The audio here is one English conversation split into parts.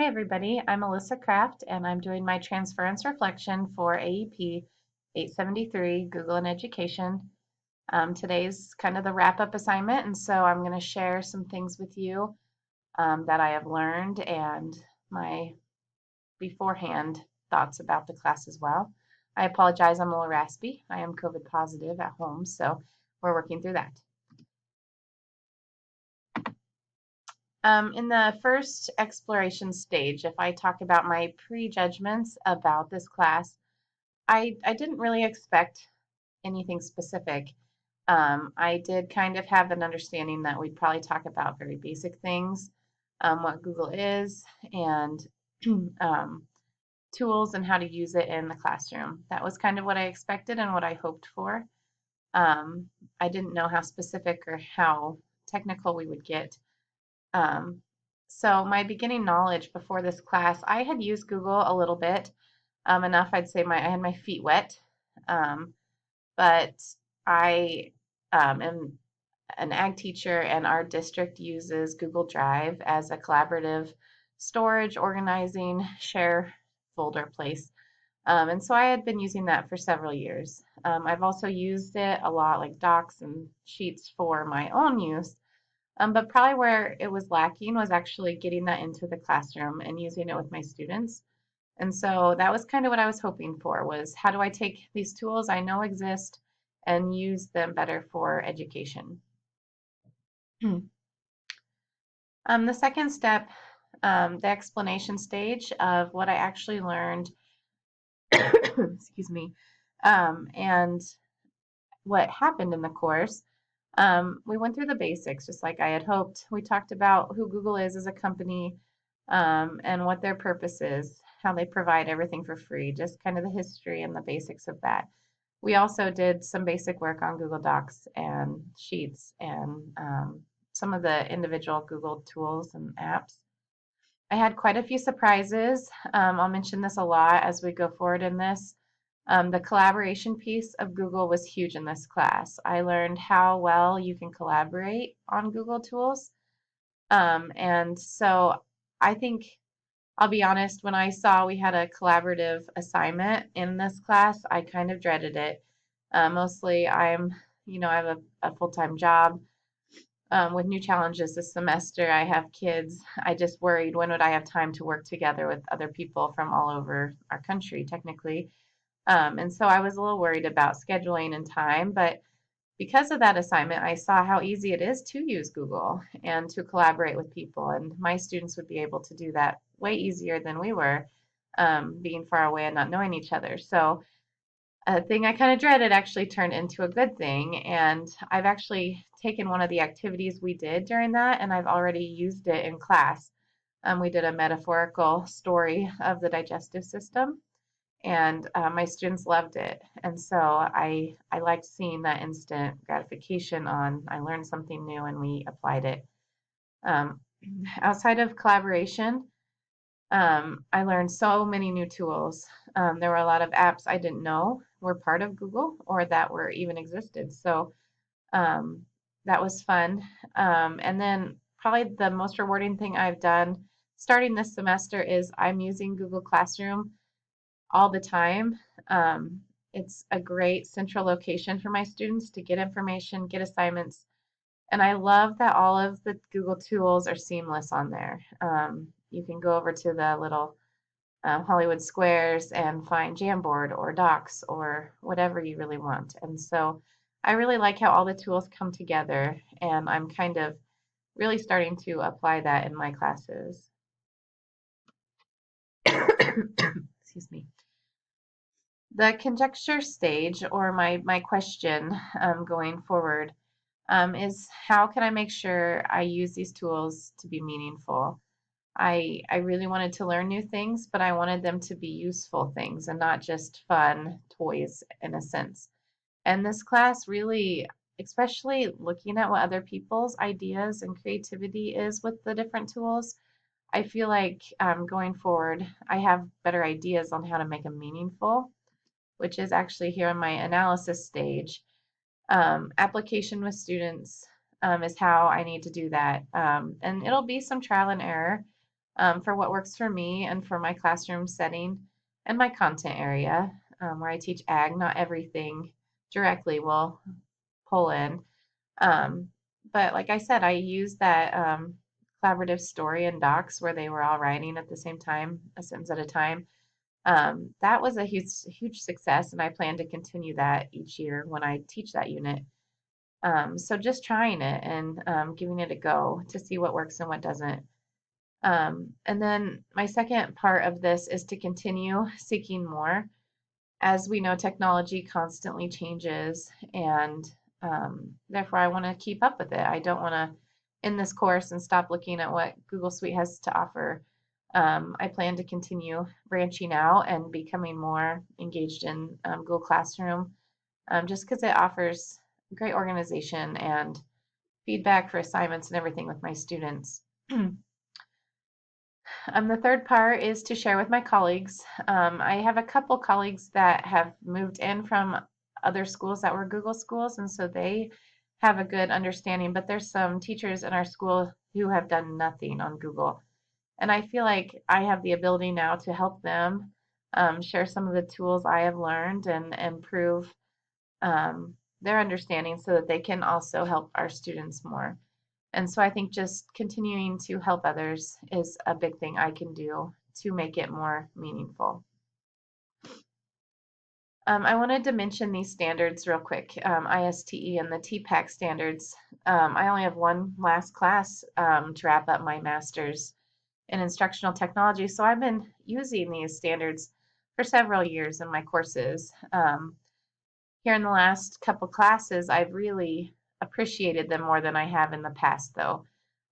Hi everybody, I'm Alyssa Kraft and I'm doing my transference reflection for AEP 873, Google and Education. Today's kind of the wrap-up assignment, and so I'm going to share some things with you that I have learned and my beforehand thoughts about the class as well. I apologize, I'm a little raspy. I am COVID positive at home, so we're working through that. In the first exploration stage, if I talk about my prejudgments about this class, I didn't really expect anything specific. I did kind of have an understanding that we'd probably talk about very basic things, what Google is, and um, tools and how to use it in the classroom. That was kind of what I expected and what I hoped for. I didn't know how specific or how technical we would get. Um, so my beginning knowledge before this class, I had used Google a little bit, enough I'd say I had my feet wet, um, but I am an ag teacher and our district uses Google Drive as a collaborative storage, organizing, share folder place. And so I had been using that for several years. I've also used it a lot like docs and sheets for my own use. But probably where it was lacking was actually getting that into the classroom and using it with my students. And so that was kind of what I was hoping for was how do I take these tools I know exist and use them better for education. The second step, the explanation stage of what I actually learned, excuse me, and what happened in the course. We went through the basics just like I had hoped. We talked about who Google is as a company, and what their purpose is, how they provide everything for free, just kind of the history and the basics of that. We also did some basic work on Google Docs and Sheets and some of the individual Google tools and apps. I had quite a few surprises. I'll mention this a lot as we go forward in this. The collaboration piece of Google was huge in this class. I learned how well you can collaborate on Google tools. And so I think, I'll be honest, when I saw we had a collaborative assignment in this class, I kind of dreaded it. Mostly I have a full-time job. With new challenges this semester, I have kids. I just worried when would I have time to work together with other people from all over our country, technically. And so I was a little worried about scheduling and time, but because of that assignment, I saw how easy it is to use Google and to collaborate with people. And my students would be able to do that way easier than we were, being far away and not knowing each other. So a thing I kind of dreaded actually turned into a good thing. And I've actually taken one of the activities we did during that, and I've already used it in class. We did a metaphorical story of the digestive system, and my students loved it. And so I liked seeing that instant gratification on I learned something new and we applied it. Um, Outside of collaboration, I learned so many new tools. There were a lot of apps I didn't know were part of Google or that were even existed. So um, that was fun. And then probably the most rewarding thing I've done starting this semester is I'm using Google Classroom all the time. Um, it's a great central location for my students to get information, get assignments, and I love that all of the Google tools are seamless on there. You can go over to the little Hollywood Squares and find Jamboard or Docs or whatever you really want. And so I really like how all the tools come together, and I'm kind of really starting to apply that in my classes. Excuse me. The conjecture stage, or my question going forward, is how can I make sure I use these tools to be meaningful? I really wanted to learn new things, but I wanted them to be useful things and not just fun toys in a sense. And this class really, especially looking at what other people's ideas and creativity is with the different tools, I feel like going forward, I have better ideas on how to make them meaningful, which is actually here in my analysis stage. Application with students is how I need to do that. And it'll be some trial and error. for what works for me and for my classroom setting and my content area, where I teach ag. Not everything directly will pull in. Um, but like I said, I used that collaborative story in docs where they were all writing at the same time, a sentence at a time. That was a huge success, and I plan to continue that each year when I teach that unit. So just trying it and giving it a go to see what works and what doesn't. And then my second part of this is to continue seeking more. As we know, technology constantly changes, and therefore I want to keep up with it. I don't want to end this course and stop looking at what Google Suite has to offer. I plan to continue branching out and becoming more engaged in Google Classroom, just because it offers great organization and feedback for assignments and everything with my students. The third part is to share with my colleagues. I have a couple colleagues that have moved in from other schools that were Google schools, and so they have a good understanding, but there's some teachers in our school who have done nothing on Google. And I feel like I have the ability now to help them share some of the tools I have learned and improve their understanding so that they can also help our students more. And so I think just continuing to help others is a big thing I can do to make it more meaningful. I wanted to mention these standards real quick, ISTE and the Tpac standards. I only have one last class to wrap up my master's in instructional technology, so I've been using these standards for several years in my courses. Here in the last couple classes, I've really appreciated them more than I have in the past, though.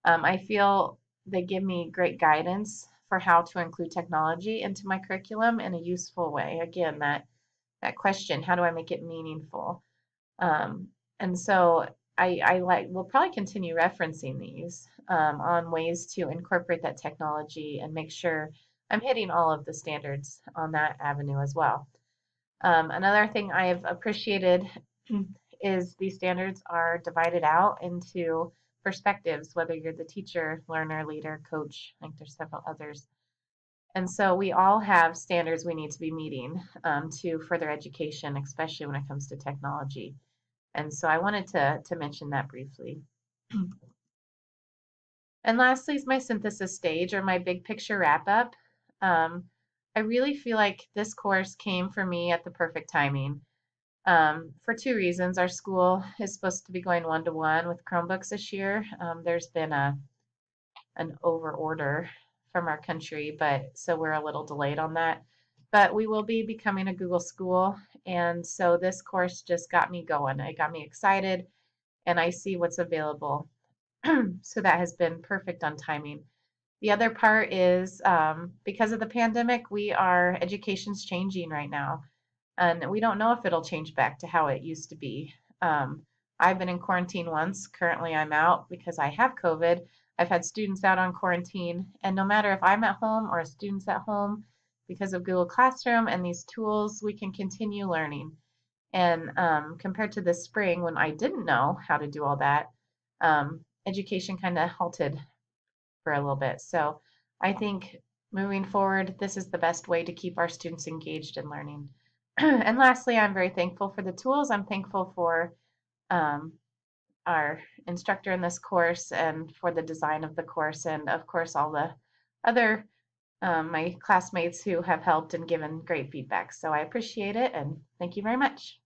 I feel they give me great guidance for how to include technology into my curriculum in a useful way. Again, that question, how do I make it meaningful? And so I like will probably continue referencing these on ways to incorporate that technology and make sure I'm hitting all of the standards on that avenue as well. Another thing I have appreciated is these standards are divided out into perspectives, whether you're the teacher, learner, leader, coach. I think there's several others. And so we all have standards we need to be meeting to further education, especially when it comes to technology. And so I wanted to mention that briefly. And lastly is my synthesis stage or my big picture wrap up. I really feel like this course came for me at the perfect timing. For two reasons. Our school is supposed to be going one-to-one with Chromebooks this year. There's been an over order from our country, but so we're a little delayed on that. But we will be becoming a Google school, and so this course just got me going. It got me excited, and I see what's available. So that has been perfect on timing. The other part is because of the pandemic, education's changing right now, and we don't know if it'll change back to how it used to be. I've been in quarantine once. Currently, I'm out because I have COVID. I've had students out on quarantine, and no matter if I'm at home or a student's at home, because of Google Classroom and these tools, we can continue learning. And compared to the spring when I didn't know how to do all that, education kind of halted for a little bit. So I think moving forward, this is the best way to keep our students engaged in learning. And lastly, I'm very thankful for the tools. I'm thankful for um, our instructor in this course and for the design of the course, and of course all the other my classmates who have helped and given great feedback. So I appreciate it, and thank you very much.